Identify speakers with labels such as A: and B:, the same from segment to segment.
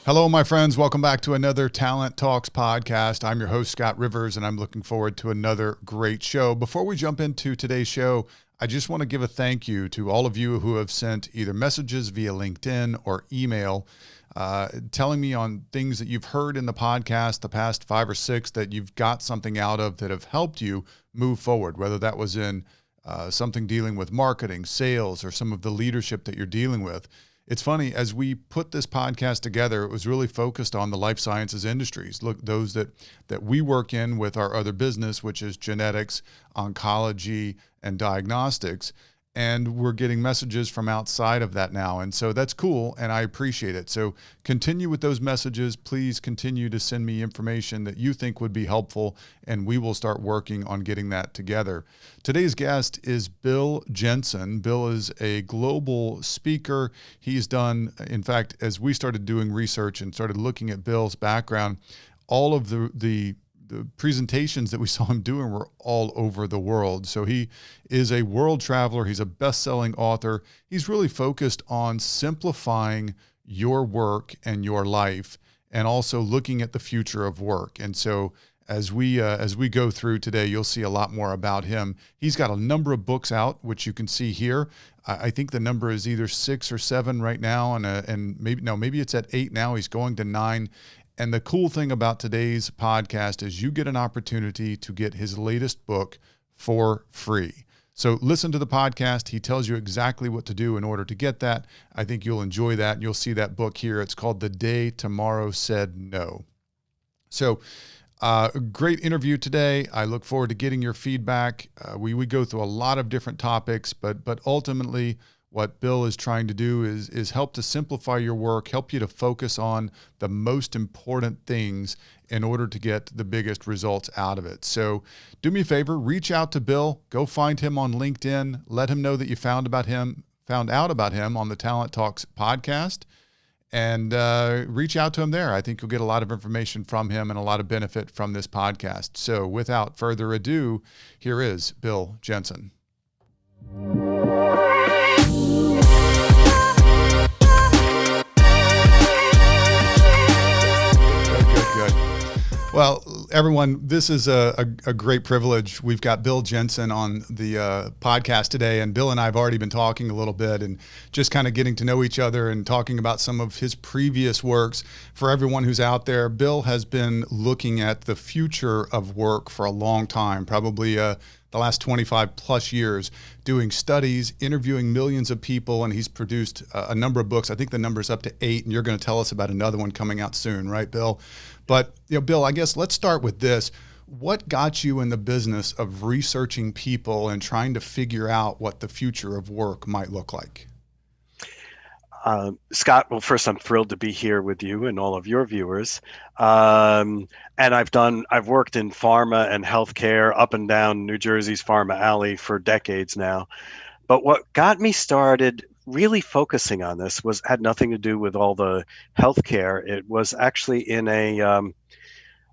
A: Hello, my friends. Welcome back to another Talent Talks podcast. I'm your host, Scott Rivers, and I'm looking forward to another great show. Before we jump into today's show, I just want to give a thank you to all of you who have sent either messages via LinkedIn or email telling me on things that you've heard in the podcast, the past 5 or 6 that you've got something out of that have helped you move forward, whether that was in something dealing with marketing, sales, or some of the leadership that you're dealing with. It's funny, as we put this podcast together, it was really focused on the life sciences industries. Look, those that we work in with our other business, which is genetics, oncology, and diagnostics. And we're getting messages from outside of that now. And so that's cool, and I appreciate it. So continue with those messages. Please continue to send me information that you think would be helpful, and we will start working on getting that together. Today's guest is Bill Jensen. Bill is a global speaker. He's done, in fact, as we started doing research and started looking at Bill's background, all of the presentations that we saw him doing were all over the world. So he is a world traveler. He's a best-selling author. He's really focused on simplifying your work and your life, and also looking at the future of work. And so as we go through today, you'll see a lot more about him. He's got a number of books out, which you can see here. I think the number is either 6 or 7 right now, and maybe it's at 8 now. He's going to 9. And the cool thing about today's podcast is you get an opportunity to get his latest book for free. So listen to the podcast. He tells you exactly what to do in order to get that. I think you'll enjoy that. You'll see that book here. It's called The Day Tomorrow Said No. So a great interview today. I look forward to getting your feedback. We go through a lot of different topics, but ultimately, what Bill is trying to do is help to simplify your work, help you to focus on the most important things in order to get the biggest results out of it. So do me a favor, reach out to Bill, go find him on LinkedIn, let him know that you found out about him on the Talent Talks podcast, and reach out to him there. I think you'll get a lot of information from him and a lot of benefit from this podcast. So without further ado, here is Bill Jensen. Good. Well, everyone, this is a great privilege. We've got Bill Jensen on the podcast today, and Bill and I have already been talking a little bit and just kind of getting to know each other and talking about some of his previous works. For everyone who's out there, Bill has been looking at the future of work for a long time, probably the last 25 plus years, doing studies, interviewing millions of people, and he's produced a number of books. I think the number's up to 8, and you're going to tell us about another one coming out soon, right, Bill? But, Bill, I guess let's start with this. What got you in the business of researching people and trying to figure out what the future of work might look like?
B: Scott, well, first, I'm thrilled to be here with you and all of your viewers. And I've worked in pharma and healthcare up and down New Jersey's Pharma Alley for decades now. But what got me started really focusing on this had nothing to do with all the healthcare. It was actually in a,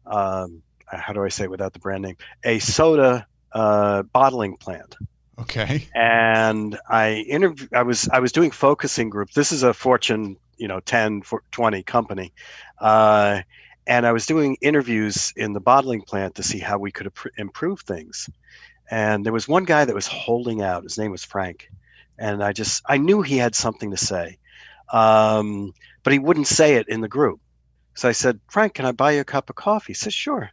B: how do I say it without the brand name, a soda bottling plant.
A: Okay.
B: And I was doing focusing groups. This is a Fortune, 10, 20 company. And I was doing interviews in the bottling plant to see how we could improve things. And there was one guy that was holding out. His name was Frank. And I knew he had something to say, but he wouldn't say it in the group. So I said, Frank, can I buy you a cup of coffee? He says, sure.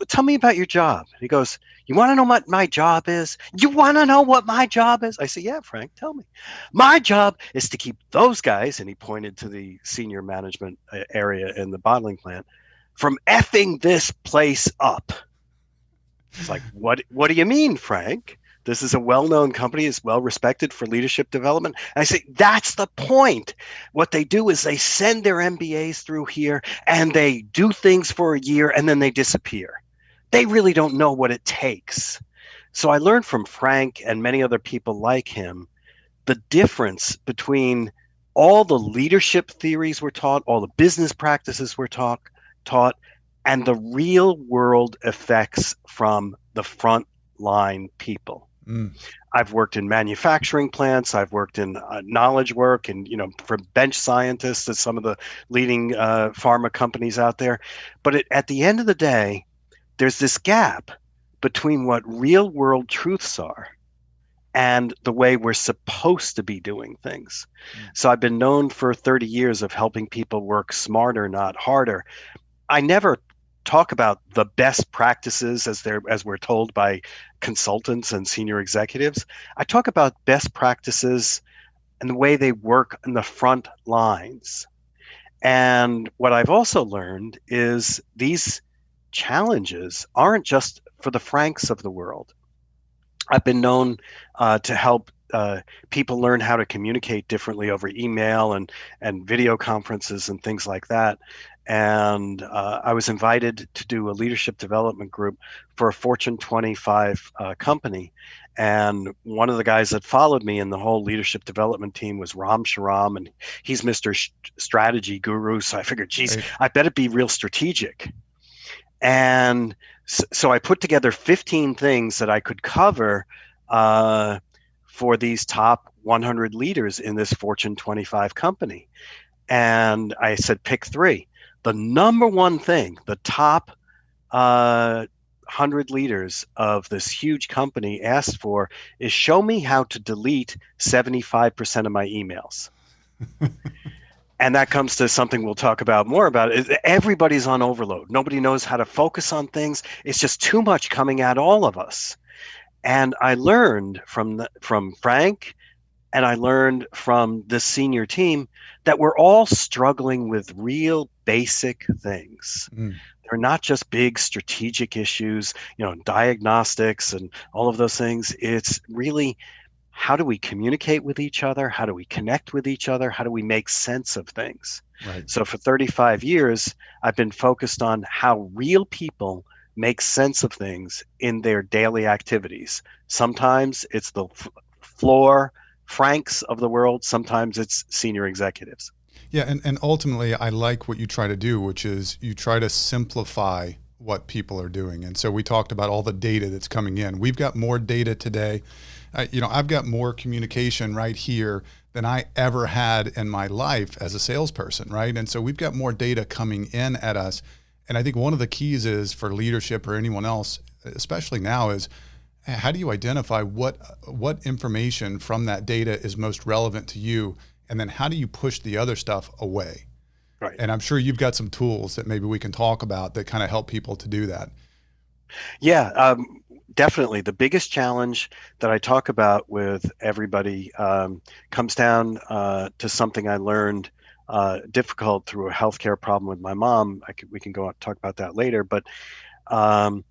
B: Tell me about your job. He goes, you want to know what my job is? You want to know what my job is? I said, yeah, Frank, tell me. My job is to keep those guys, and he pointed to the senior management area in the bottling plant, from effing this place up. It's like, what do you mean, Frank? This is a well-known company. It's well-respected for leadership development. And I say, that's the point. What they do is they send their MBAs through here and they do things for a year and then they disappear. They really don't know what it takes. So I learned from Frank and many other people like him, the difference between all the leadership theories we're taught, all the business practices we're taught, and the real world effects from the front line people.
A: Mm.
B: I've worked in manufacturing plants. I've worked in knowledge work, and from bench scientists to some of the leading pharma companies out there. But at the end of the day, there's this gap between what real world truths are and the way we're supposed to be doing things.
A: Mm.
B: So I've been known for 30 years of helping people work smarter, not harder. I never talk about the best practices as we're told by consultants and senior executives. I talk about best practices and the way they work in the front lines. And what I've also learned is these challenges aren't just for the Franks of the world. I've been known to help people learn how to communicate differently over email and video conferences and things like that. And I was invited to do a leadership development group for a Fortune 25 company. And one of the guys that followed me in the whole leadership development team was Ram Shriram, and he's Mr. Strategy Guru. So I figured, geez,
A: Right.
B: I better be real strategic. And so I put together 15 things that I could cover for these top 100 leaders in this Fortune 25 company. And I said, pick three. The number one thing, the top 100 leaders of this huge company asked for is show me how to delete 75% of my emails. And that comes to something we'll talk about more about. Everybody's on overload. Nobody knows how to focus on things. It's just too much coming at all of us. And I learned from Frank, and I learned from this senior team that we're all struggling with real basic things.
A: Mm.
B: They're not just big strategic issues, diagnostics and all of those things. It's really, how do we communicate with each other? How do we connect with each other? How do we make sense of things?
A: Right.
B: So for 35 years, I've been focused on how real people make sense of things in their daily activities. Sometimes it's the floor Franks of the world. Sometimes it's senior executives.
A: Yeah. And ultimately, I like what you try to do, which is you try to simplify what people are doing. And so we talked about all the data that's coming in. We've got more data today. I've got more communication right here than I ever had in my life as a salesperson, right? And so we've got more data coming in at us. And I think one of the keys is for leadership or anyone else, especially now, is how do you identify what information from that data is most relevant to you? And then how do you push the other stuff away?
B: Right.
A: And I'm sure you've got some tools that maybe we can talk about that kind of help people to do that.
B: Yeah, definitely. The biggest challenge that I talk about with everybody comes down to something I learned difficult through a healthcare problem with my mom. We can go talk about that later, but I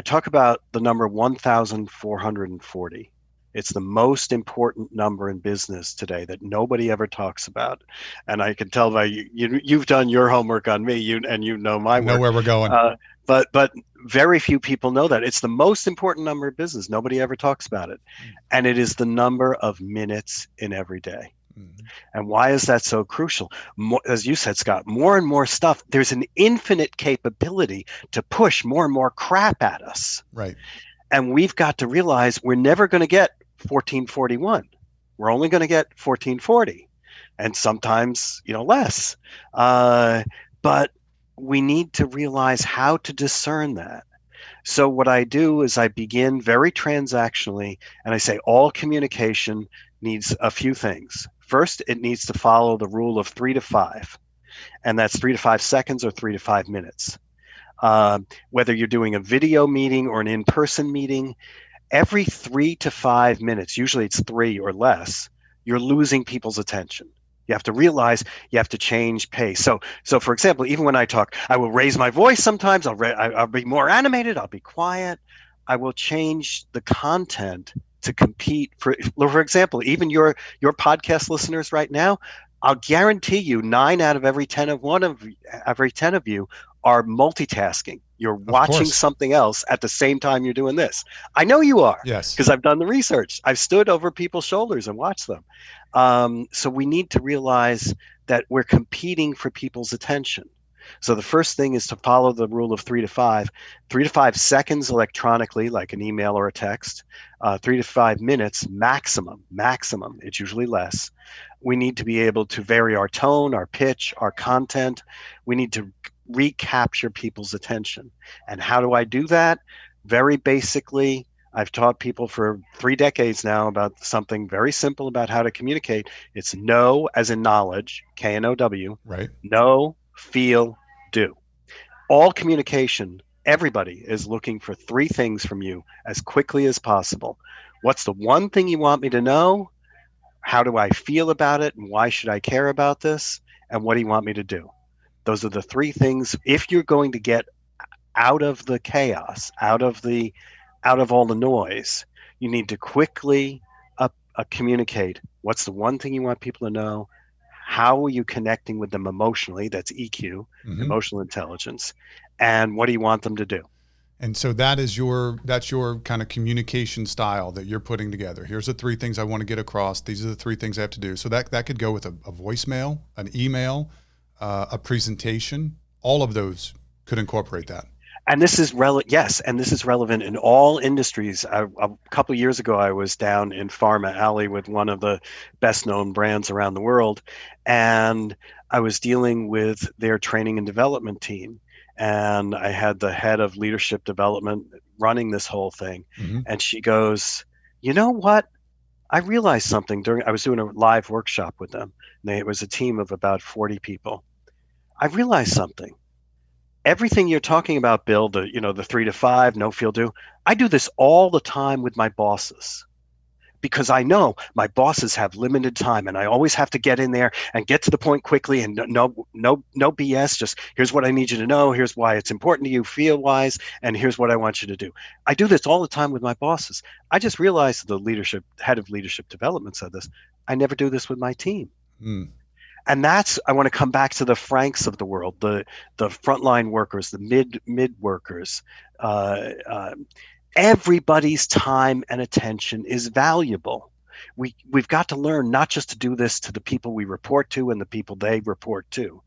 B: talk about the number 1,440. It's the most important number in business today that nobody ever talks about. And I can tell by you've done your homework on me, and you know my
A: I know
B: work.
A: where we're going.
B: But very few people know that. It's the most important number of business. Nobody ever talks about it. And it is the number of minutes in every day. Mm-hmm. And why is that so crucial? As you said, Scott, more and more stuff. There's an infinite capability to push more and more crap at us.
A: Right.
B: And we've got to realize we're never going to get 1441. We're only going to get 1440, and sometimes less. But we need to realize how to discern that. So what I do is I begin very transactionally, and I say all communication needs a few things. First, it needs to follow the rule of 3 to 5, and that's 3 to 5 seconds or 3 to 5 minutes. Whether you're doing a video meeting or an in-person meeting, every 3 to 5 minutes, usually it's 3 or less, you're losing people's attention. You have to realize you have to change pace. So for example, even when I talk, I will raise my voice sometimes. I'll be more animated. I'll be quiet. I will change the content to compete. For example, even your podcast listeners right now, I'll guarantee you 9 out of every 10 of you are multitasking. You're watching something else at the same time you're doing this. I know you are.
A: Yes.
B: Because I've done the research. I've stood over people's shoulders and watched them. So we need to realize that we're competing for people's attention. So the first thing is to follow the rule of 3 to 5. 3 to 5 seconds electronically, like an email or a text. 3 to 5 minutes maximum. Maximum. It's usually less. We need to be able to vary our tone, our pitch, our content. We need to recapture people's attention. And how do I do that? Very basically, I've taught people for 3 decades now about something very simple about how to communicate. It's know as in knowledge, KNOW,
A: Right.
B: know, feel, do. All communication, everybody is looking for three things from you as quickly as possible. What's the one thing you want me to know? How do I feel about it? And why should I care about this? And what do you want me to do? Those are the three things. If you're going to get out of the chaos, out of all the noise, you need to quickly communicate what's the one thing you want people to know, how are you connecting with them emotionally, that's EQ,
A: Mm-hmm.
B: emotional intelligence, and what do you want them to do.
A: And so that's your kind of communication style that you're putting together. Here's the three things I want to get across. These are the three things I have to do. So that could go with a voicemail, an email, a presentation. All of those could incorporate that.
B: And this is yes, and this is relevant in all industries. A couple of years ago, I was down in Pharma Alley with one of the best-known brands around the world, and I was dealing with their training and development team. And I had the head of leadership development running this whole thing,
A: Mm-hmm.
B: and she goes, "You know what? I realized something I was doing a live workshop with them. It was a team of about 40 people. I realized something. Everything you're talking about, Bill, the 3 to 5, no feel do. I do this all the time with my bosses because I know my bosses have limited time, and I always have to get in there and get to the point quickly, and no BS. Just here's what I need you to know. Here's why it's important to you, feel wise, and here's what I want you to do. I do this all the time with my bosses. I just realized the head of leadership development said this. I never do this with my team.
A: Mm.
B: And I want to come back to the Franks of the world, the frontline workers, the mid workers. Uh, uh, Everybody's time and attention is valuable. We've got to learn not just to do this to the people we report to and the people they report to.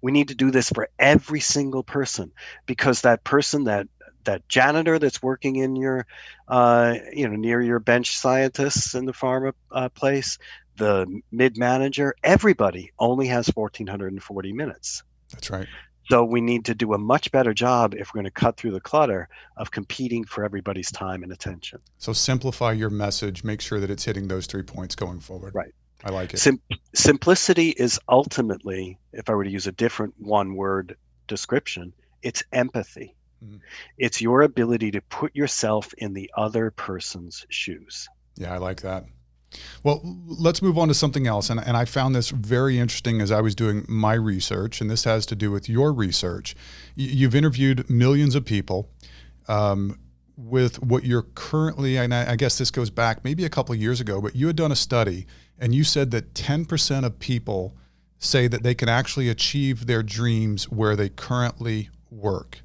B: We need to do this for every single person, because that person, that janitor that's working in your, near your bench scientists in the pharma place, the mid manager, everybody only has 1,440 minutes.
A: That's right.
B: So we need to do a much better job, if we're going to cut through the clutter, of competing for everybody's time and attention.
A: So simplify your message. Make sure that it's hitting those 3 points going forward.
B: Right.
A: I like it.
B: Simplicity is ultimately, if I were to use a different one-word description, it's empathy. Mm-hmm. It's your ability to put yourself in the other person's shoes.
A: Yeah, I like that. Well, let's move on to something else. And I found this very interesting as I was doing my research, and this has to do with your research. You've interviewed millions of people with what you're currently, and I guess this goes back maybe a couple of years ago, but you had done a study and you said that 10% of people say that they can actually achieve their dreams where they currently work.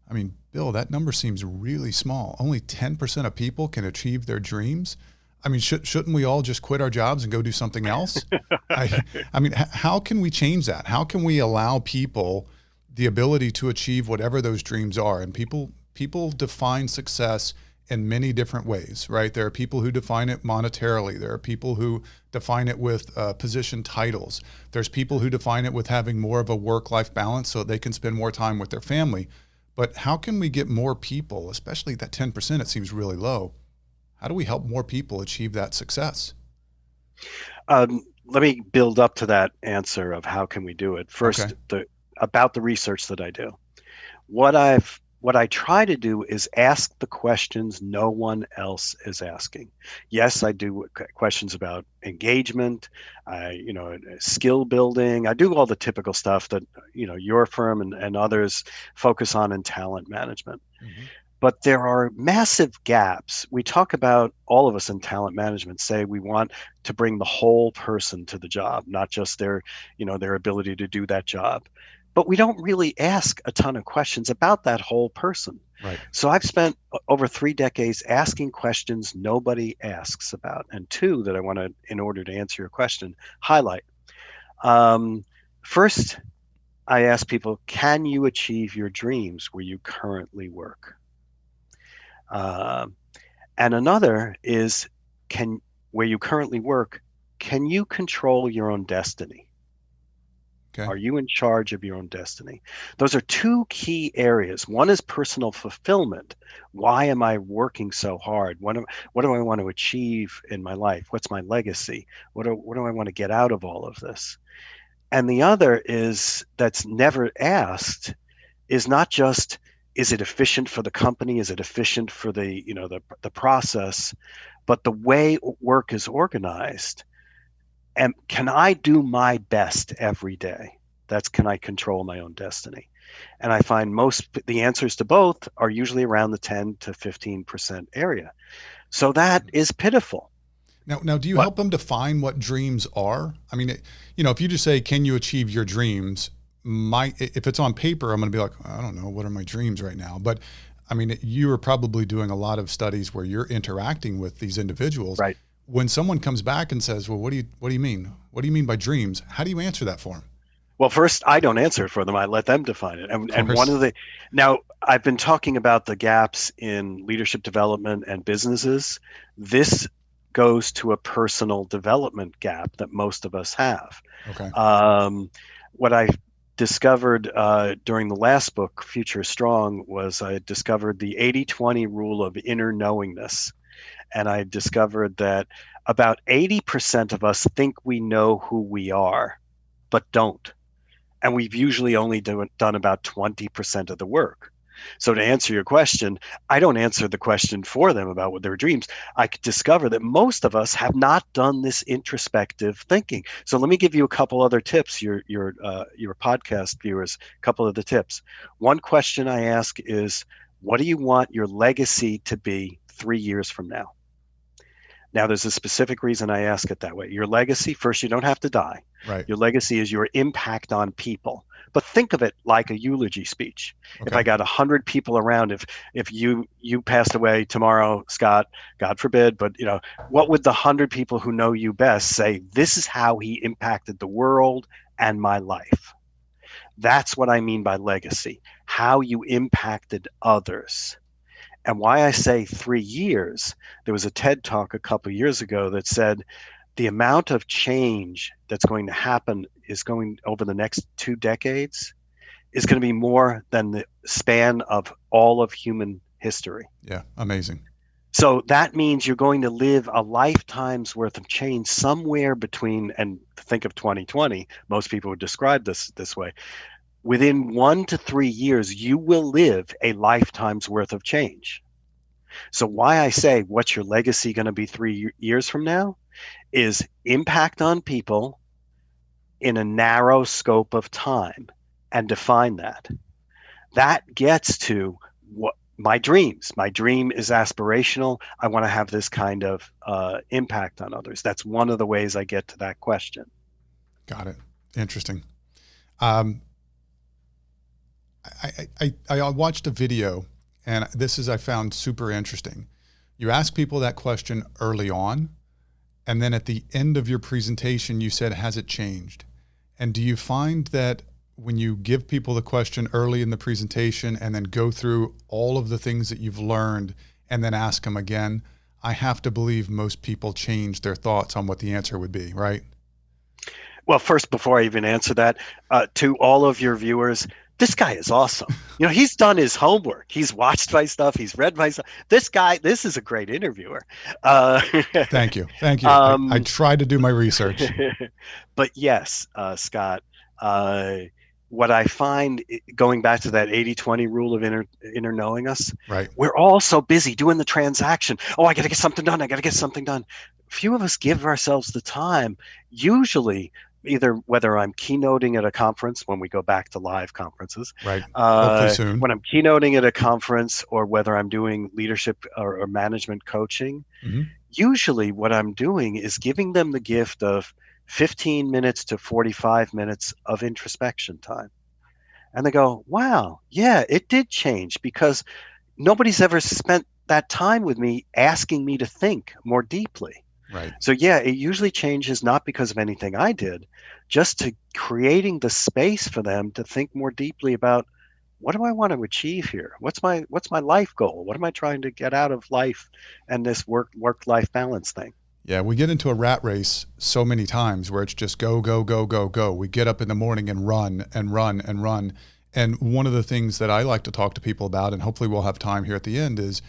A: I mean, Bill, that number seems really small. Only 10% of people can achieve their dreams. I mean, shouldn't we all just quit our jobs and go do something else? I mean, how can we change that? How can we allow people the ability to achieve whatever those dreams are? And people define success in many different ways, right? There are people who define it monetarily. There are people who define it with position titles. There's people who define it with having more of a work-life balance so they can spend more time with their family. But how can we get more people, especially that 10%, it seems really low. How do we help more people achieve that success?
B: Let me build up to that answer of how can we do it. First,
A: okay.
B: About the research that I do. What I try to do is ask the questions no one else is asking. Yes, I do questions about engagement, skill building. I do all the typical stuff that your firm and others focus on in talent management. Mm-hmm. But there are massive gaps. We talk about, all of us in talent management say we want to bring the whole person to the job, not just their ability to do that job. But we don't really ask a ton of questions about that whole person.
A: Right.
B: So I've spent over 3 decades asking questions nobody asks about, and 2 that I want to, in order to answer your question, highlight. First, I ask people, can you achieve your dreams where you currently work? Um, and another is, can where you currently work, can you control your own destiny?
A: Okay.
B: Are you in charge of your own destiny? Those are two key areas. One is personal fulfillment. Why am I working so hard? What do I want to achieve in my life? What's my legacy? What do I want to get out of all of this? And the other is that's never asked is not just, is it efficient for the company? Is it efficient for the process? But the way work is organized. And can I do my best every day? That's, can I control my own destiny? And I find the answers to both are usually around the 10 to 15% area. So that is pitiful.
A: Now, do you
B: But
A: help them define what dreams are? I mean, if you just say, "Can you achieve your dreams?" If it's on paper, I'm going to be like, I don't know, what are my dreams right now? But I mean, you are probably doing a lot of studies where you're interacting with these individuals.
B: right.
A: When someone comes back and says, "Well, what do you mean? What do you mean by dreams?" How do you answer that for them?
B: Well, first, I don't answer it for them. I let them define it.
A: Of
B: And one
A: course.
B: of the now I've been talking about the gaps in leadership development and businesses. This goes to a personal development gap that most of us have.
A: Okay.
B: What I discovered during the last book, Future Strong, was I discovered the 80-20 rule of inner knowingness. And I discovered that about 80% of us think we know who we are, but don't. And we've usually only done about 20% of the work. So to answer your question, I don't answer the question for them about what their dreams. I could discover that most of us have not done this introspective thinking. So let me give you a couple other tips, your podcast viewers, a couple of the tips. One question I ask is, what do you want your legacy to be 3 years from now? Now, there's a specific reason I ask it that way. Your legacy, first, you don't have to die.
A: Right.
B: Your legacy is your impact on people. But think of it like a eulogy speech. If I
A: Okay.
B: got 100 people around, if you passed away tomorrow, Scott, God forbid, but what would the 100 people who know you best say? This is how he impacted the world and my life. That's what I mean by legacy. How you impacted others. And why I say 3 years, there was a TED talk a couple of years ago that said the amount of change that's going to happen is going over the next 2 decades is going to be more than the span of all of human history.
A: Yeah. Amazing.
B: So that means you're going to live a lifetime's worth of change somewhere between, and think of 2020, most people would describe this way. Within 1 to 3 years, you will live a lifetime's worth of change. So why I say, what's your legacy going to be 3 years from now, is impact on people in a narrow scope of time, and define that. That gets to what my dreams. My dream is aspirational. I want to have this kind of impact on others. That's one of the ways I get to that question.
A: Got it. Interesting. Um, I watched a video, and I found super interesting. You ask people that question early on, and then at the end of your presentation, you said, has it changed? And do you find that when you give people the question early in the presentation and then go through all of the things that you've learned and then ask them again, I have to believe most people change their thoughts on what the answer would be, right?
B: Well, first, before I even answer that, to all of your viewers, this guy is awesome. He's done his homework. He's watched my stuff. He's read my stuff. This is a great interviewer.
A: Thank you. Thank you. I
B: Um,
A: try to do my research.
B: but yes, Scott, what I find, going back to that 80-20 rule of inner knowing us,
A: Right.
B: we're all so busy doing the transaction. Oh, I got to get something done. I got to get something done. Few of us give ourselves the time, usually, either whether I'm keynoting at a conference, when we go back to live conferences,
A: Right. Hopefully soon.
B: when I'm keynoting at a conference, or whether I'm doing leadership or management coaching.
A: Mm-hmm.
B: Usually what I'm doing is giving them the gift of 15 minutes to 45 minutes of introspection time. And they go, wow, yeah, it did change, because nobody's ever spent that time with me asking me to think more deeply.
A: Right.
B: So yeah, it usually changes not because of anything I did, just to creating the space for them to think more deeply about, what do I want to achieve here? What's my life goal? What am I trying to get out of life and this work life balance thing?
A: Yeah, we get into a rat race so many times where it's just go, go, go, go, go. We get up in the morning and run and run and run. And one of the things that I like to talk to people about, and hopefully we'll have time here at the end, is,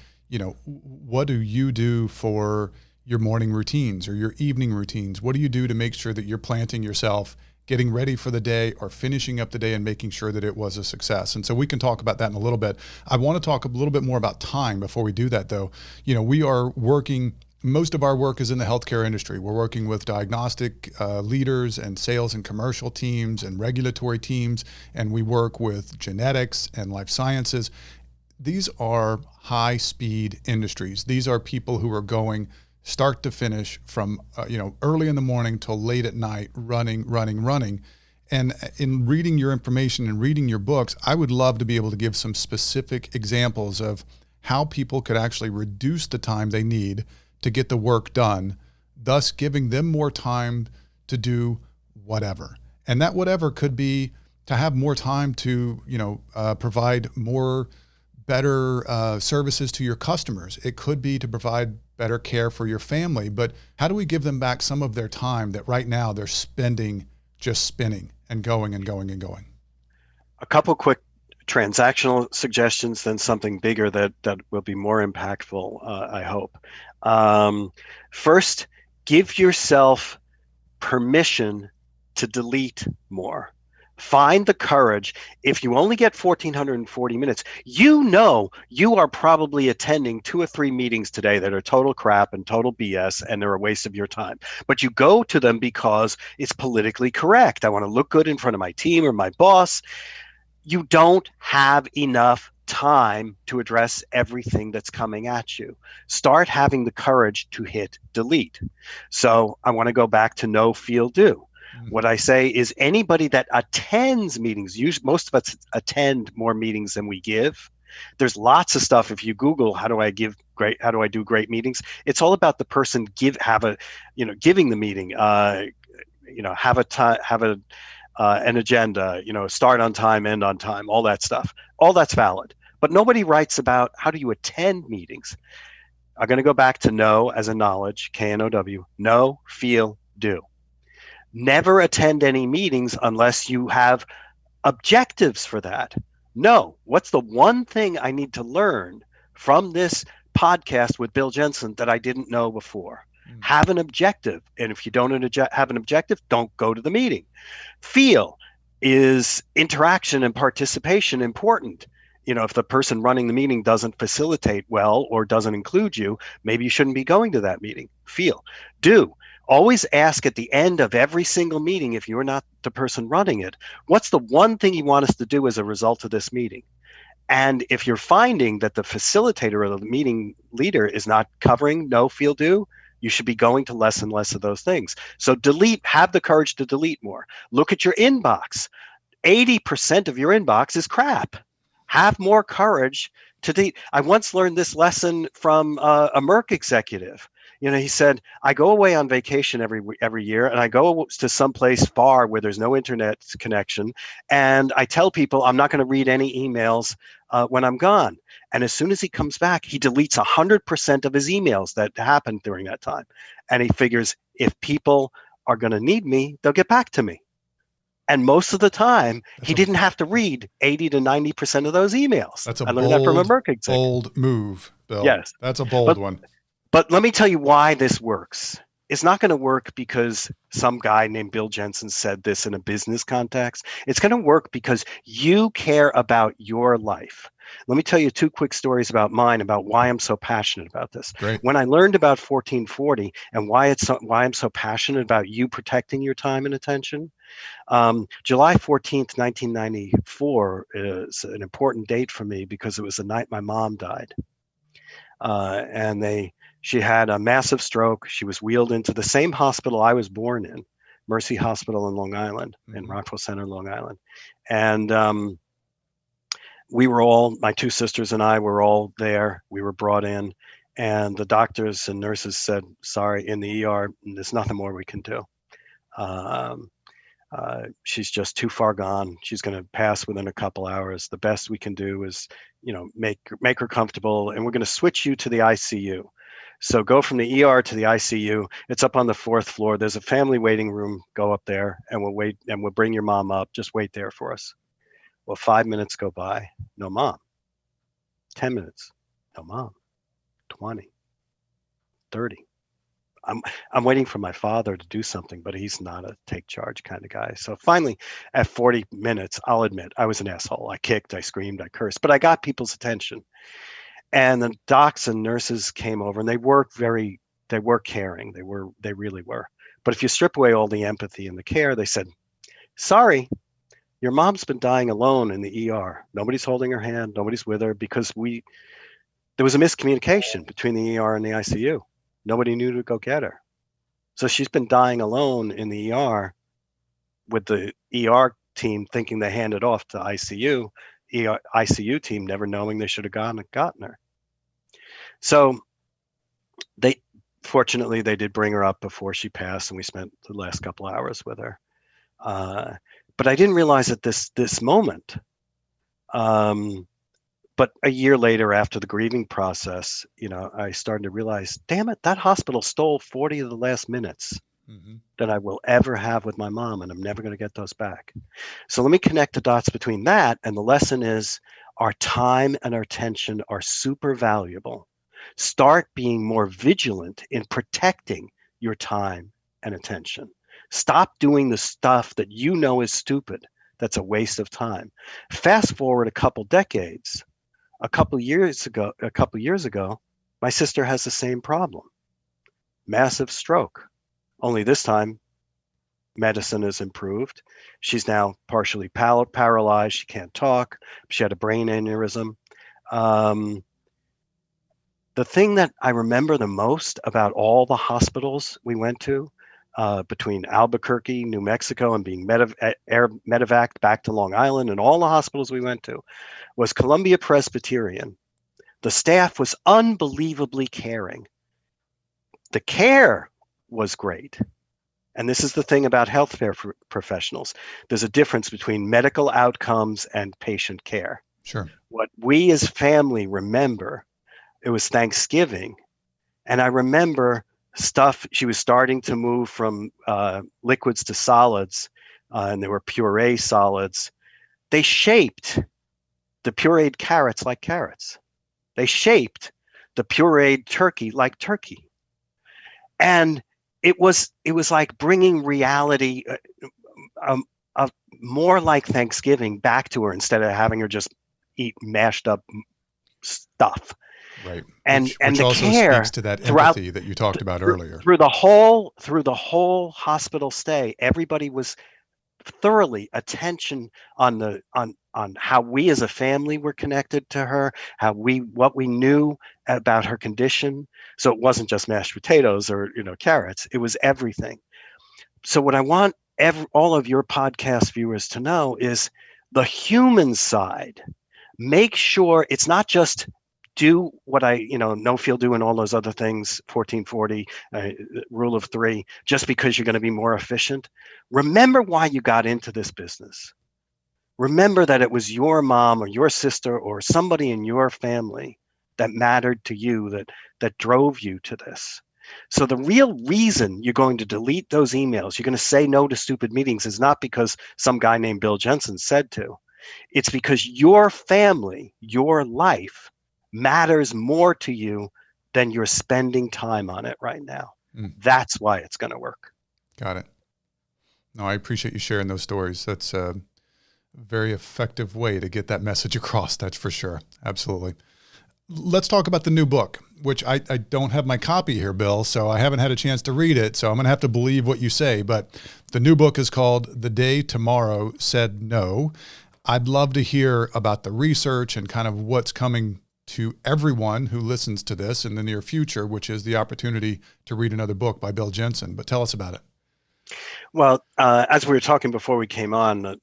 A: what do you do for your morning routines or your evening routines? What do you do to make sure that you're planting yourself, getting ready for the day, or finishing up the day and making sure that it was a success? And so we can talk about that in a little bit. I want to talk a little bit more about time before we do that, though. We are working. Most of our work is in the healthcare industry. We're working with diagnostic leaders and sales and commercial teams and regulatory teams, and we work with genetics and life sciences. These are high-speed industries. These are people who are going start to finish from early in the morning till late at night, running, running, running. And in reading your information and reading your books, I would love to be able to give some specific examples of how people could actually reduce the time they need to get the work done, thus giving them more time to do whatever. And that whatever could be to have more time to, provide more better services to your customers. It could be to provide better care for your family. But how do we give them back some of their time that right now they're spending just spinning and going and going and going?
B: A couple quick transactional suggestions, then something bigger that will be more impactful, I hope. First, give yourself permission to delete more. Find the courage. If you only get 1,440 minutes, you are probably attending 2 or 3 meetings today that are total crap and total BS, and they're a waste of your time. But you go to them because it's politically correct. I want to look good in front of my team or my boss. You don't have enough time to address everything that's coming at you. Start having the courage to hit delete. So I want to go back to know, feel, do. What I say is anybody that attends meetings, most of us attend more meetings than we give. There's lots of stuff. If you Google how do I do great meetings, it's all about the person giving the meeting. Have an agenda. Start on time, end on time, all that stuff. All that's valid. But nobody writes about how do you attend meetings. I'm going to go back to know as a knowledge, K-N-O-W, know, feel, do. Never attend any meetings unless you have objectives for that. No, what's the one thing I need to learn from this podcast with Bill Jensen that I didn't know before? Have an objective. And if you don't have an objective, don't go to the meeting. Feel, is interaction and participation important? If the person running the meeting doesn't facilitate well or doesn't include you, maybe you shouldn't be going to that meeting. Feel. Do. Always ask at the end of every single meeting, if you're not the person running it, what's the one thing you want us to do as a result of this meeting? And if you're finding that the facilitator or the meeting leader is not covering know, feel, do, you should be going to less and less of those things. So delete, have the courage to delete more. Look at your inbox. 80% of your inbox is crap. Have more courage to delete. I once learned this lesson from a Merck executive. He said, I go away on vacation every year, and I go to someplace far where there's no internet connection, and I tell people I'm not going to read any emails when I'm gone. And as soon as he comes back, he deletes 100% of his emails that happened during that time. And he figures if people are going to need me, they'll get back to me. And most of the time, he didn't have to read 80 to 90% of those emails.
A: That's a
B: I learned that from a Merck executive.
A: Bold move, Bill.
B: Yes.
A: That's a bold one.
B: But let me tell you why this works. It's not going to work because some guy named Bill Jensen said this in a business context. It's going to work because you care about your life. Let me tell you 2 quick stories about mine, about why I'm so passionate about this.
A: Great.
B: When I learned about 1440 and why I'm so passionate about you protecting your time and attention, July 14th, 1994 is an important date for me because it was the night my mom died. She had a massive stroke. She was wheeled into the same hospital I was born in, Mercy Hospital in Long Island, in Rockville Center, Long Island. And we were all, my 2 sisters and I were all there. We were brought in. And the doctors and nurses said, sorry, in the ER, there's nothing more we can do. Um, she's just too far gone. She's going to pass within a couple hours. The best we can do is, make her comfortable, and we're going to switch you to the ICU. So go from the ER to the ICU. It's up on the 4th floor. There's a family waiting room. Go up there, and we'll wait, and we'll bring your mom up. Just wait there for us. Well, 5 minutes go by, no mom. 10 minutes, no mom. 20, 30. I'm waiting for my father to do something, but he's not a take charge kind of guy. So finally, at 40 minutes, I'll admit I was an asshole. I kicked, I screamed, I cursed, but I got people's attention. And the docs and nurses came over, and they were caring. They really were. But if you strip away all the empathy and the care, they said, sorry, your mom's been dying alone in the ER. Nobody's holding her hand. Nobody's with her because there was a miscommunication between the ER and the ICU. Nobody knew to go get her. So she's been dying alone in the ER with the ER team thinking they handed off to ICU, ICU team never knowing they should have gone and gotten her. So fortunately, they did bring her up before she passed, and we spent the last couple of hours with her. But I didn't realize at this moment, but a year later, after the grieving process, I started to realize, damn it, that hospital stole 40 of the last minutes that I will ever have with my mom, and I'm never going to get those back. So let me connect the dots between that, and the lesson is our time and our attention are super valuable. Start being more vigilant in protecting your time and attention. Stop doing the stuff that you know is stupid, that's a waste of time. Fast forward a couple decades. A couple years ago, my sister has the same problem. Massive stroke. Only this time, medicine has improved. She's now partially paralyzed. She can't talk. She had a brain aneurysm. The thing that I remember the most about all the hospitals we went to, between Albuquerque, New Mexico, and being medevaced back to Long Island, and all the hospitals we went to, was Columbia Presbyterian. The staff was unbelievably caring. The care was great. And this is the thing about healthcare professionals. There's a difference between medical outcomes and patient care.
A: Sure.
B: What we as family remember, it was Thanksgiving, and I remember stuff, she was starting to move from liquids to solids, and there were puree solids. They shaped the pureed carrots like carrots. They shaped the pureed turkey like turkey. And it was like bringing reality, more like Thanksgiving, back to her instead of having her just eat mashed up stuff.
A: Right.
B: And
A: which
B: the
A: also
B: care
A: speaks to that empathy that you talked about earlier.
B: Through the whole hospital stay, everybody was thoroughly attention on how we as a family were connected to her, what we knew about her condition. So it wasn't just mashed potatoes or carrots, it was everything. So what I want all of your podcast viewers to know is the human side. Make sure it's not just do what I no feel doing all those other things, 1440, rule of 3, just because you're going to be more efficient. Remember why you got into this business. Remember that it was your mom or your sister or somebody in your family that mattered to you, that drove you to this. So the real reason you're going to delete those emails, you're going to say no to stupid meetings, is not because some guy named Bill Jensen said to. It's because your family, your life, matters more to you than you're spending time on it right now. That's why it's going to work.
A: Got it. No, I appreciate you sharing those stories. That's a very effective way to get that message across. That's for sure. Absolutely. Let's talk about the new book, which I don't have my copy here, Bill, so I haven't had a chance to read it. So I'm going to have to believe what you say. But the new book is called The Day Tomorrow Said No. I'd love to hear about the research and kind of what's coming to everyone who listens to this in the near future, which is the opportunity to read another book by Bill Jensen. But tell us about it.
B: Well, as we were talking before we came on,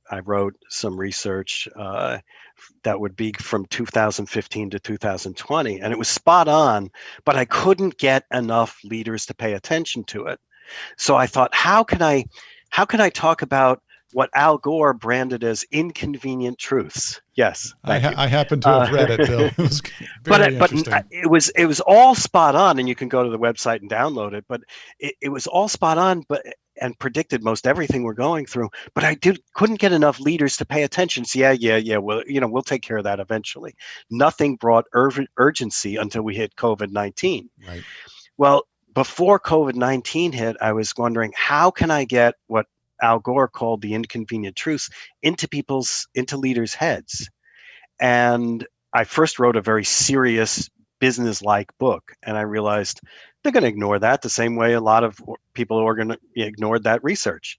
B: I wrote some research that would be from 2015 to 2020, and it was spot on, but I couldn't get enough leaders to pay attention to it. So I thought, how can I talk about what Al Gore branded as inconvenient truths? Yes, thank you.
A: I happen to have read it, Bill. It was very
B: But
A: interesting.
B: it was all spot on, and you can go to the website and download it. But it was all spot on, but and predicted most everything we're going through. But I couldn't get enough leaders to pay attention. So yeah. Well, we'll take care of that eventually. Nothing brought urgency until we hit COVID-19.
A: Right.
B: Well, before COVID-19 hit, I was wondering, how can I get what Al Gore called the inconvenient truths into leaders' heads? And I first wrote a very serious business-like book, and I realized they're going to ignore that the same way a lot of people are going to ignore that research.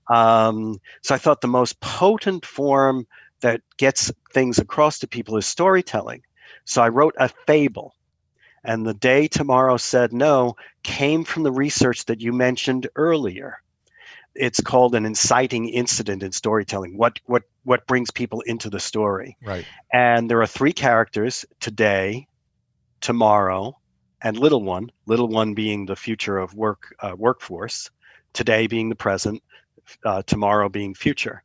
B: So I thought the most potent form that gets things across to people is storytelling. So I wrote a fable. And The Day Tomorrow Said No came from the research that you mentioned earlier. It's called an inciting incident in storytelling. What brings people into the story?
A: Right.
B: And there are three characters: today, tomorrow, and little one. Little one being the future of workforce. Today being the present. Tomorrow being future.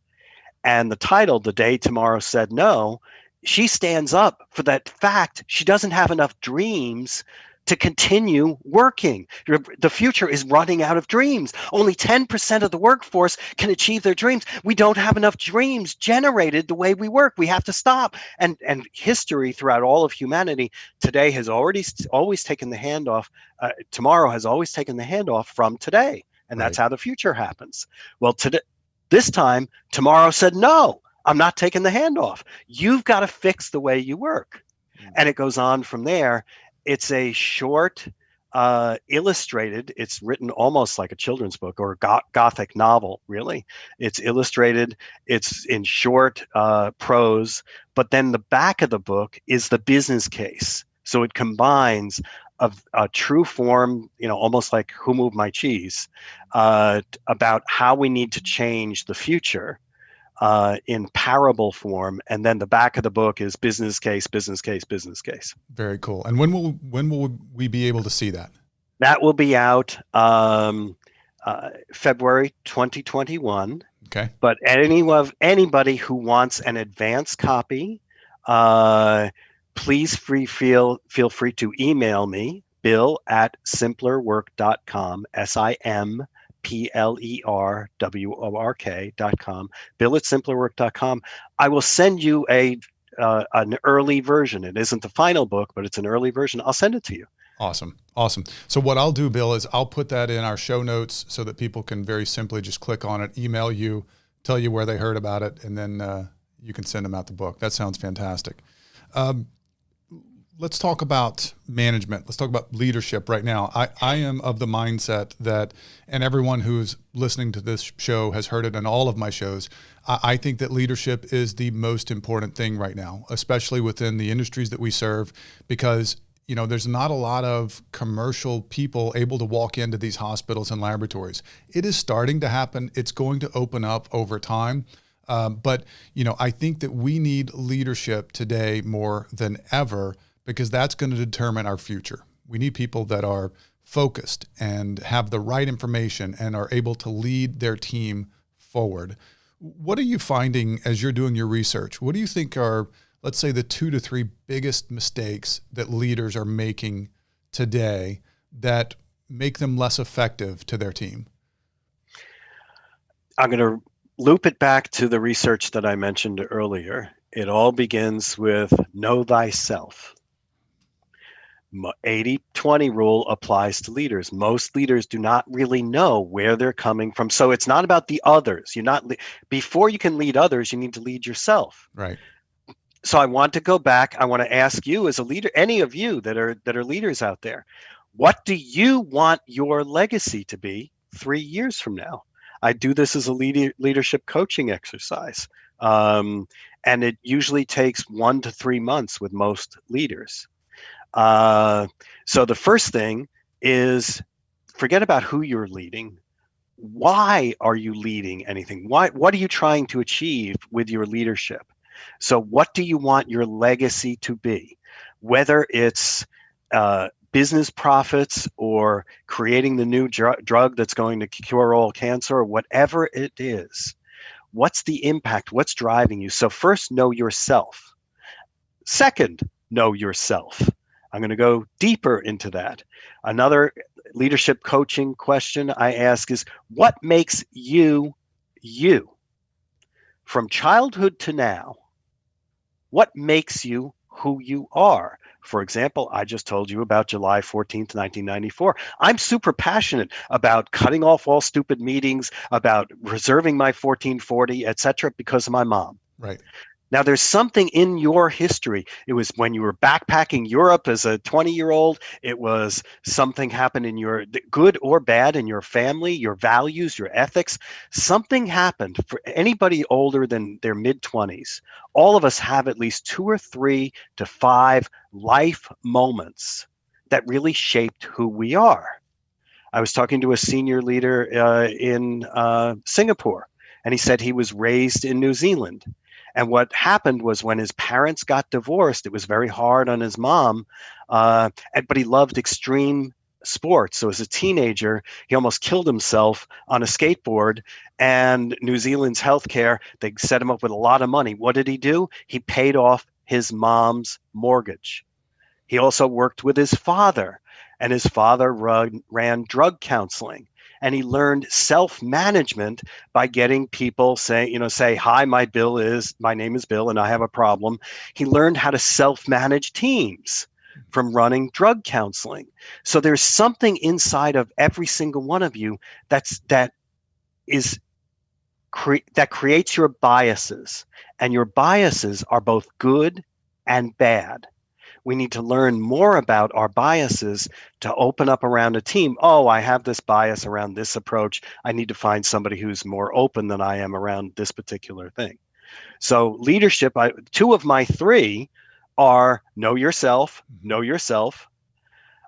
B: And the title, The Day Tomorrow Said No, she stands up for that fact she doesn't have enough dreams to continue working. The future is running out of dreams. Only 10% of the workforce can achieve their dreams. We don't have enough dreams generated the way we work. We have to stop. And history throughout all of humanity today has always taken the handoff. Tomorrow has always taken the handoff from today. And that's how the future happens. Well, this time, tomorrow said, no, I'm not taking the handoff. You've got to fix the way you work. And it goes on from there. It's a short, illustrated. It's written almost like a children's book or a Gothic novel, really. It's illustrated. It's in short prose. But then the back of the book is the business case. So it combines a true form, almost like Who Moved My Cheese, about how we need to change the future in parable form, and then the back of the book is business case, business case, business case.
A: Very cool. And when will we be able to see that?
B: That will be out February 2021.
A: Okay.
B: But anybody who wants an advance copy, please feel free to email me, bill@simplerwork.com, simplerwork.com, bill@simplerwork.com. I will send you an early version. It isn't the final book, but it's an early version. I'll send it to you.
A: Awesome. So what I'll do, Bill, is I'll put that in our show notes so that people can very simply just click on it, email you, tell you where they heard about it, and then you can send them out the book. That sounds fantastic. Let's talk about management. Let's talk about leadership right now. I am of the mindset that, and everyone who's listening to this show has heard it in all of my shows, I think that leadership is the most important thing right now, especially within the industries that we serve, because there's not a lot of commercial people able to walk into these hospitals and laboratories. It is starting to happen. It's going to open up over time. But I think that we need leadership today more than ever, because that's going to determine our future. We need people that are focused and have the right information and are able to lead their team forward. What are you finding as you're doing your research? What do you think are, let's say, the 2 to 3 biggest mistakes that leaders are making today that make them less effective to their team?
B: I'm going to loop it back to the research that I mentioned earlier. It all begins with know thyself. 80-20 rule applies to leaders. Most leaders do not really know where they're coming from. So it's not about the others. Before you can lead others, you need to lead yourself.
A: Right.
B: So I want to go back. I want to ask you as a leader, any of you that are leaders out there, what do you want your legacy to be 3 years from now? I do this as a leadership coaching exercise. And it usually takes 1 to 3 months with most leaders. So the first thing is forget about who you're leading. Why are you leading anything? What are you trying to achieve with your leadership? So what do you want your legacy to be? Whether it's business profits or creating the new drug that's going to cure all cancer, or whatever it is, what's the impact? What's driving you? So first, know yourself. Second, know yourself. I'm going to go deeper into that. Another leadership coaching question I ask is, what makes you you? From childhood to now, what makes you who you are? For example, I just told you about July 14th, 1994. I'm super passionate about cutting off all stupid meetings, about reserving my 1440, etc., because of my mom.
A: Right.
B: Now, there's something in your history. It was when you were backpacking Europe as a 20-year-old. It was something happened in your good or bad in your family, your values, your ethics. Something happened for anybody older than their mid-20s. All of us have at least 2 or 3 to 5 life moments that really shaped who we are. I was talking to a senior leader in Singapore, and he said he was raised in New Zealand. And what happened was when his parents got divorced, it was very hard on his mom, but he loved extreme sports. So as a teenager, he almost killed himself on a skateboard, and New Zealand's healthcare, they set him up with a lot of money. What did he do? He paid off his mom's mortgage. He also worked with his father, and his father ran drug counseling. And he learned self-management by getting people say, hi, my name is Bill and I have a problem. He learned how to self-manage teams from running drug counseling. So there's something inside of every single one of you that creates your biases. And your biases are both good and bad. We need to learn more about our biases to open up around a team. Oh, I have this bias around this approach. I need to find somebody who's more open than I am around this particular thing. So leadership, 2 of my 3 are know yourself.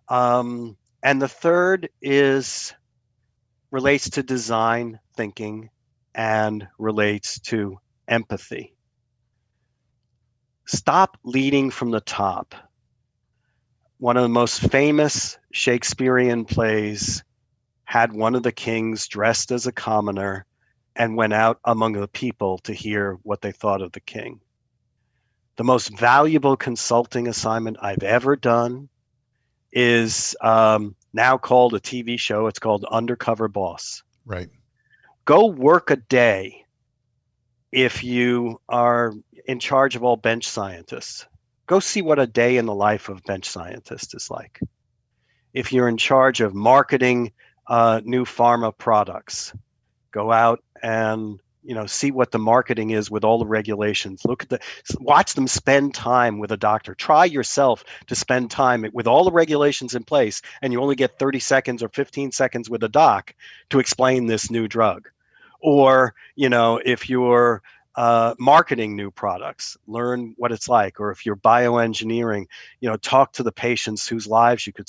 B: And the third relates to design thinking and relates to empathy. Stop leading from the top. One of the most famous Shakespearean plays had one of the kings dressed as a commoner and went out among the people to hear what they thought of the king. The most valuable consulting assignment I've ever done is now called a TV show. It's called Undercover Boss.
A: Right.
B: Go work a day if you are in charge of all bench scientists. Go see what a day in the life of bench scientist is like. If you're in charge of marketing new pharma products, go out and see what the marketing is with all the regulations. Watch them spend time with a doctor. Try yourself to spend time with all the regulations in place, and you only get 30 seconds or 15 seconds with a doc to explain this new drug. Or if you're marketing new products, learn what it's like. Or if you're bioengineering, talk to the patients whose lives you could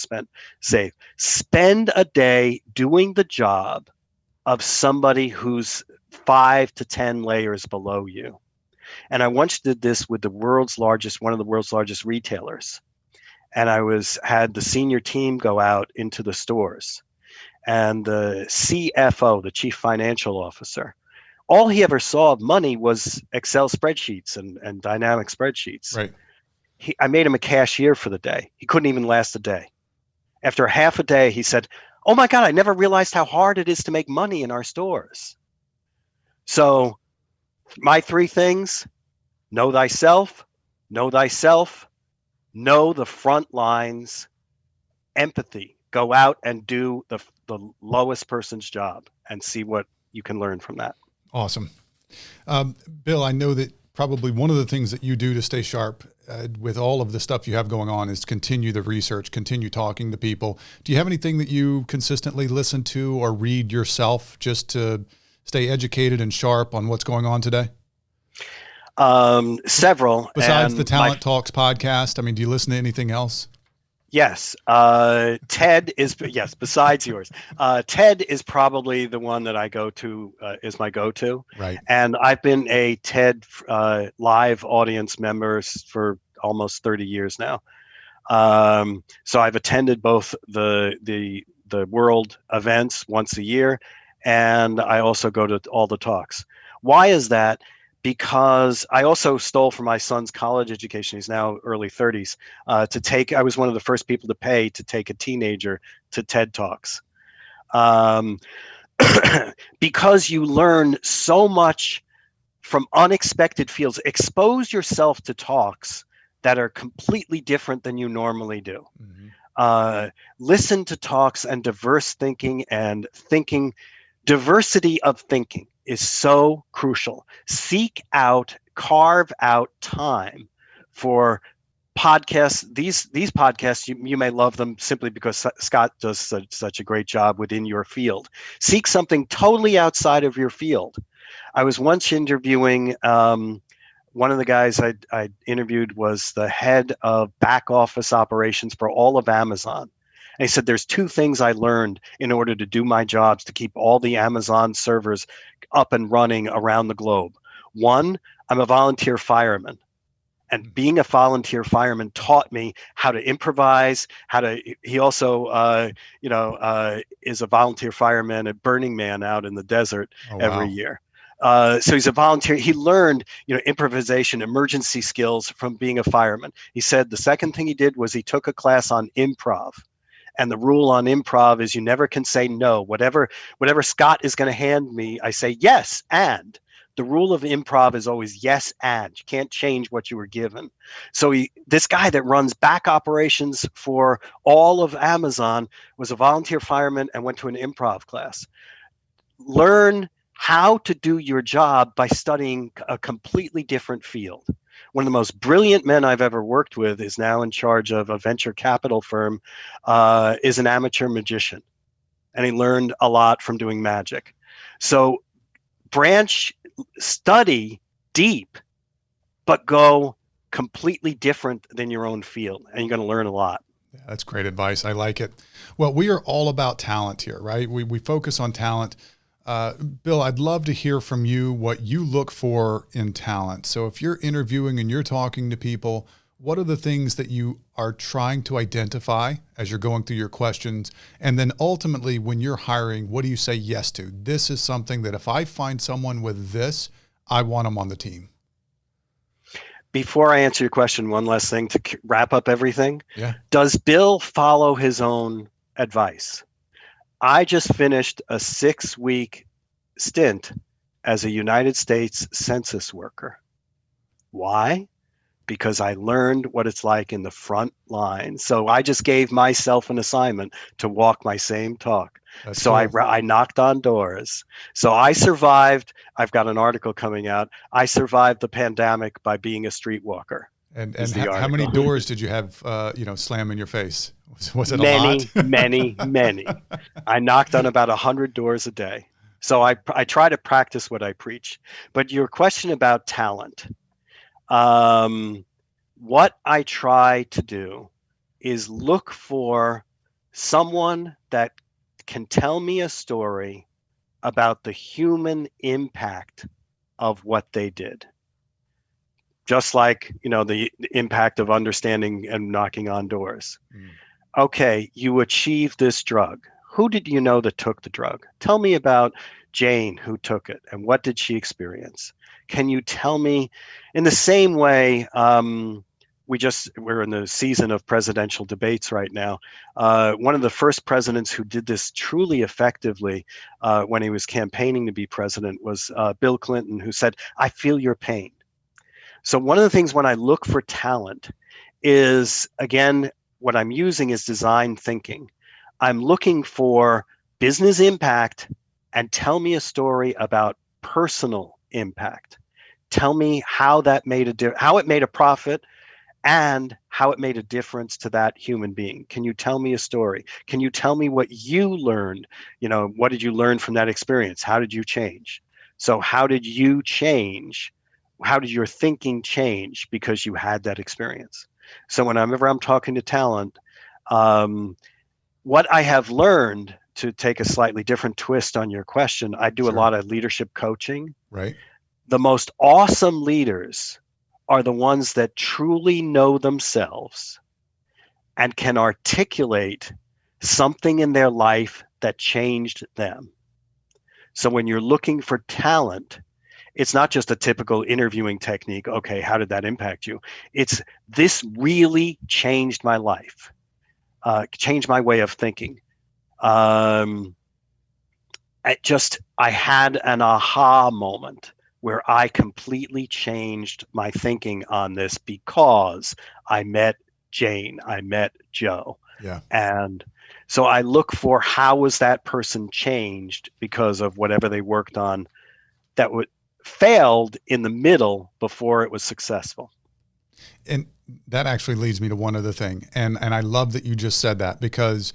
B: save. Spend a day doing the job of somebody who's 5 to 10 layers below you. And I once did this with one of the world's largest retailers. And I had the senior team go out into the stores, and the CFO, the chief financial officer, all he ever saw of money was Excel spreadsheets and dynamic spreadsheets.
A: Right.
B: I made him a cashier for the day. He couldn't even last a day. After half a day, he said, "Oh my God, I never realized how hard it is to make money in our stores." So my 3 things: know thyself, know the front lines, empathy. Go out and do the lowest person's job and see what you can learn from that.
A: Awesome. Bill, I know that probably one of the things that you do to stay sharp with all of the stuff you have going on is continue the research, continue talking to people. Do you have anything that you consistently listen to or read yourself just to stay educated and sharp on what's going on today?
B: Several.
A: Besides the Talent Talks podcast, do you listen to anything else?
B: Yes. TED is, yes, besides yours. TED is probably the one that I go to, is my go-to.
A: Right.
B: And I've been a TED live audience member for almost 30 years now. So I've attended both the world events once a year, and I also go to all the talks. Why is that? Because I also stole from my son's college education. He's now early 30s. I was one of the first people to pay to take a teenager to TED Talks. Um, because you learn so much from unexpected fields. Expose yourself to talks that are completely different than you normally do.
A: Mm-hmm.
B: Listen to talks and diverse thinking and thinking. Diversity of thinking is so crucial. Carve out time for podcasts. These podcasts, you may love them simply because Scott does such a great job within your field. Seek something totally outside of your field. I was once interviewing one of the guys I interviewed was the head of back office operations for all of Amazon. And he said, there's two things I learned in order to do my jobs to keep all the Amazon servers up and running around the globe. One, I'm a volunteer fireman. And being a volunteer fireman taught me how to improvise, he also, is a volunteer fireman at Burning Man out in the desert every year. So he's a volunteer. He learned, improvisation, emergency skills from being a fireman. He said the second thing he did was he took a class on improv. And the rule on improv is you never can say no. Whatever Scott is going to hand me, I say yes, and. The rule of improv is always yes and. You can't change what you were given. So this guy that runs back operations for all of Amazon was a volunteer fireman and went to an improv class. Learn how to do your job by studying a completely different field. One of the most brilliant men I've ever worked with is now in charge of a venture capital firm, is an amateur magician. And he learned a lot from doing magic. So study deep, but go completely different than your own field, and you're going to learn a lot.
A: Yeah, that's great advice. I like it. Well, we are all about talent here, right? We focus on talent. Bill, I'd love to hear from you what you look for in talent. So if you're interviewing and you're talking to people, what are the things that you are trying to identify as you're going through your questions? And then ultimately, when you're hiring, what do you say yes to? This is something that if I find someone with this, I want them on the team.
B: Before I answer your question, one last thing to wrap up everything.
A: Yeah.
B: Does Bill follow his own advice? I just finished a 6-week stint as a United States Census worker. Why? Because I learned what it's like in the front line. So I just gave myself an assignment to walk my same talk.
A: That's
B: so
A: cool.
B: I knocked on doors. So I survived. I've got an article coming out. I survived the pandemic by being a streetwalker.
A: And how many doors did you have, slam in your face? Was it
B: many,
A: a lot?
B: many. I knocked on about 100 doors a day. So I try to practice what I preach. But your question about talent, what I try to do is look for someone that can tell me a story about the human impact of what they did. Just like, the impact of understanding and knocking on doors. Mm. Okay, you achieved this drug. Who did you know that took the drug? Tell me about Jane who took it and what did she experience? Can you tell me in the same way, we're in the season of presidential debates right now. One of the first presidents who did this truly effectively when he was campaigning to be president was Bill Clinton, who said, I feel your pain. So one of the things when I look for talent is, again, what I'm using is design thinking. I'm looking for business impact and tell me a story about personal impact. Tell me how that how it made a profit and how it made a difference to that human being. Can you tell me a story? Can you tell me what you learned? What did you learn from that experience? How did you change? So how did you change? How did your thinking change because you had that experience? So whenever I'm talking to talent, What I have learned, to take a slightly different twist on your question, I do a
A: Sure.
B: lot of leadership coaching.
A: Right.
B: The most awesome leaders are the ones that truly know themselves and can articulate something in their life that changed them. So when you're looking for talent, it's not just a typical interviewing technique. Okay, how did that impact you? It's, this really changed my life, changed my way of thinking. I had an aha moment where I completely changed my thinking on this because I met Jane, I met Joe.
A: Yeah.
B: And so I look for, how was that person changed because of whatever they worked on that failed in the middle before it was successful.
A: And that actually leads me to one other thing. And I love that you just said that, because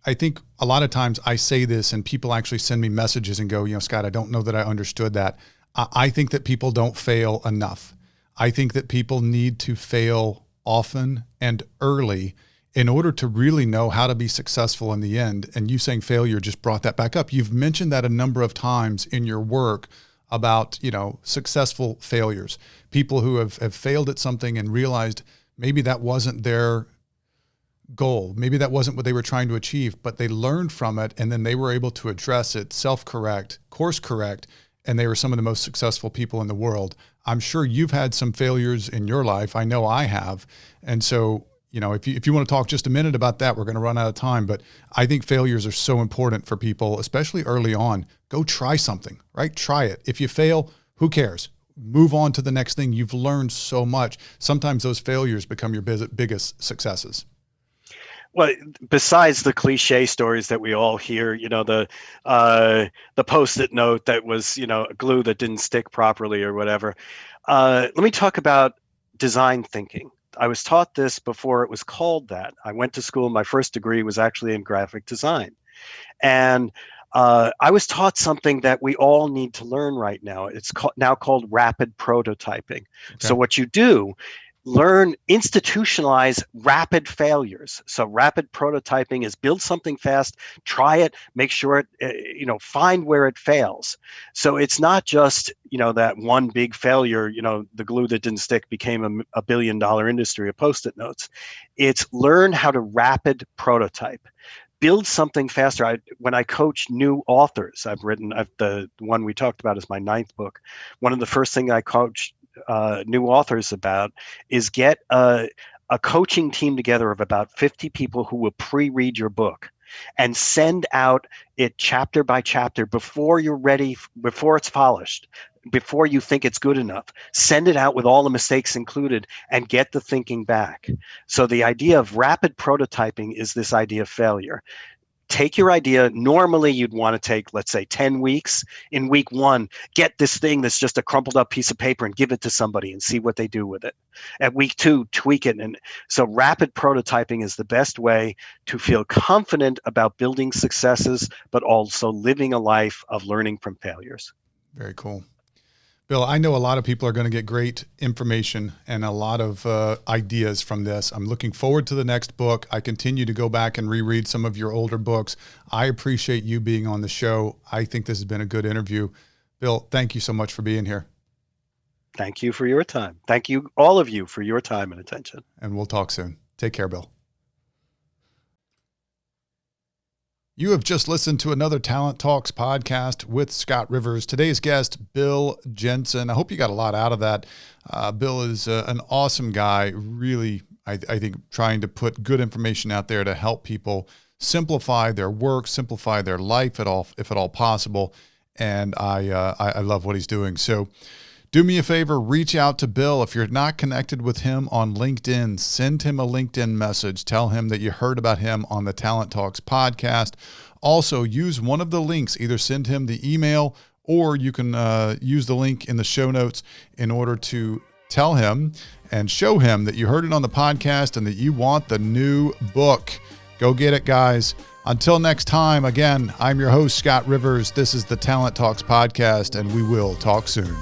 A: I think a lot of times I say this and people actually send me messages and go, Scott, I don't know that I understood that. I think that people don't fail enough. I think that people need to fail often and early in order to really know how to be successful in the end. And you saying failure just brought that back up. You've mentioned that a number of times in your work about, successful failures, people who have failed at something and realized maybe that wasn't their goal. Maybe that wasn't what they were trying to achieve, but they learned from it and then they were able to address it, self-correct, course correct, and they were some of the most successful people in the world. I'm sure you've had some failures in your life. I know I have. And so, if you want to talk just a minute about that, we're going to run out of time, but I think failures are so important for people, especially early on. Go try something, right? Try it. If you fail, who cares? Move on to the next thing. You've learned so much. Sometimes those failures become your biggest successes.
B: Well, besides the cliche stories that we all hear, the Post-it note that was, glue that didn't stick properly or whatever. Let me talk about design thinking. I was taught this before it was called that. I went to school. My first degree was actually in graphic design. And I was taught something that we all need to learn right now. It's now called rapid prototyping. Okay. So what you do, institutionalize rapid failures. So rapid prototyping is build something fast, try it, make sure it, find where it fails. So it's not just, that one big failure, the glue that didn't stick became a $1 billion industry of Post-it notes. It's learn how to rapid prototype. Build something faster. When I coach new authors, the one we talked about is my 9th book. One of the first things I coach new authors about is get a coaching team together of about 50 people who will pre-read your book and send out it chapter by chapter before you're ready, before it's polished, before you think it's good enough. Send it out with all the mistakes included and get the thinking back. So the idea of rapid prototyping is this idea of failure. Take your idea. Normally you'd want to take, let's say, 10 weeks. In week 1, get this thing that's just a crumpled up piece of paper and give it to somebody and see what they do with it. At week 2, tweak it. And so rapid prototyping is the best way to feel confident about building successes, but also living a life of learning from failures.
A: Very cool. Bill, I know a lot of people are going to get great information and a lot of ideas from this. I'm looking forward to the next book. I continue to go back and reread some of your older books. I appreciate you being on the show. I think this has been a good interview. Bill, thank you so much for being here.
B: Thank you for your time. Thank you, all of you, for your time and attention.
A: And we'll talk soon. Take care, Bill. You have just listened to another Talent Talks podcast with Scott Rivers. Today's guest, Bill Jensen. I hope you got a lot out of that. Bill is an awesome guy, really, I think, trying to put good information out there to help people simplify their work, simplify their life if at all possible. And I love what he's doing. So do me a favor, reach out to Bill. If you're not connected with him on LinkedIn, send him a LinkedIn message. Tell him that you heard about him on the Talent Talks podcast. Also, use one of the links. Either send him the email or you can use the link in the show notes in order to tell him and show him that you heard it on the podcast and that you want the new book. Go get it, guys. Until next time, again, I'm your host, Scott Rivers. This is the Talent Talks podcast, and we will talk soon.